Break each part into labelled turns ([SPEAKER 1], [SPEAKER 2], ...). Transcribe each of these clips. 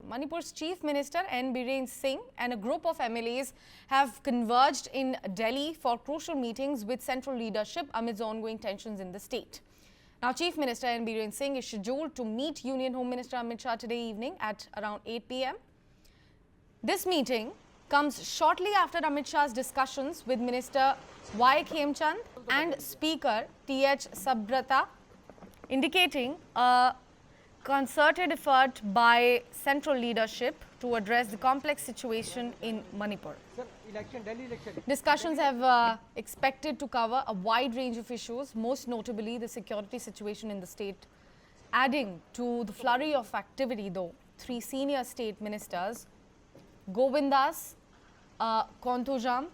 [SPEAKER 1] Manipur's Chief Minister N. Biren Singh and a group of MLAs have converged in Delhi for crucial meetings with central leadership amidst ongoing tensions in the state. Now, Chief Minister N. Biren Singh is scheduled to meet Union Home Minister Amit Shah today evening at around 8 p.m. This meeting comes shortly after Amit Shah's discussions with Minister Y. Khemchand and Speaker T.H. Sabrata, indicating a concerted effort by central leadership to address the complex situation in Manipur. Discussions have expected to cover a wide range of issues, most notably the security situation in the state. Adding to the flurry of activity, though, three senior state ministers, Govindas Konthujam,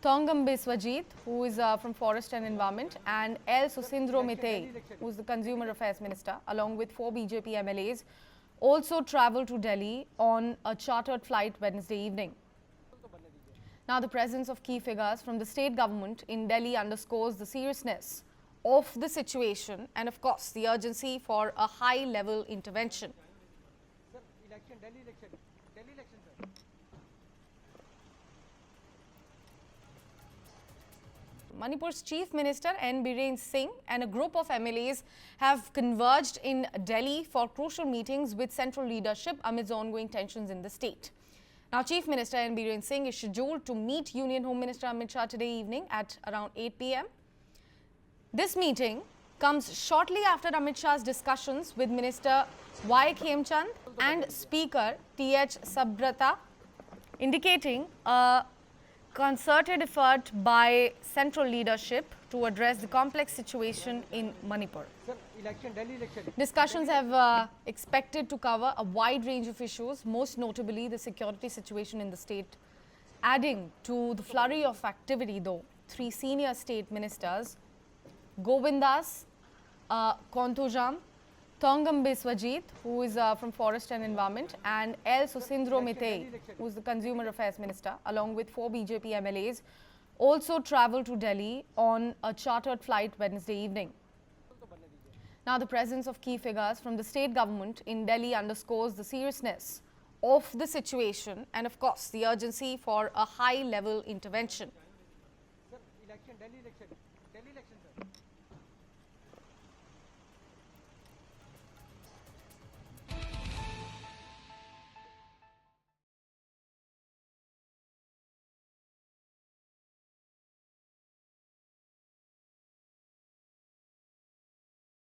[SPEAKER 1] Thongam Biswajit, who is from Forest and Environment, and L. Susindro Mitei, who is the Consumer Affairs Minister, along with 4 BJP MLAs, also travelled to Delhi on a chartered flight Wednesday evening. Now, the presence of key figures from the state government in Delhi underscores the seriousness of the situation and, of course, the urgency for a high-level intervention. Manipur's Chief Minister N. Biren Singh and a group of MLAs have converged in Delhi for crucial meetings with central leadership amidst ongoing tensions in the state. Now, Chief Minister N. Biren Singh is scheduled to meet Union Home Minister Amit Shah today evening at around 8 p.m. This meeting comes shortly after Amit Shah's discussions with Minister Y. Khemchand and Speaker T.H. Sabrata, indicating a concerted effort by central leadership to address the complex situation in Manipur. Discussions have expected to cover a wide range of issues, most notably the security situation in the state. Adding to the flurry of activity, though, three senior state ministers, Govindas Konthujam, Thongam Biswajit, who is from Forest and Environment, and L. Susindro Mitei, who is the Consumer Affairs Minister, along with 4 BJP MLAs, also travelled to Delhi on a chartered flight Wednesday evening. Now, the presence of key figures from the state government in Delhi underscores the seriousness of the situation and, of course, the urgency for a high-level intervention.
[SPEAKER 2] Delhi election.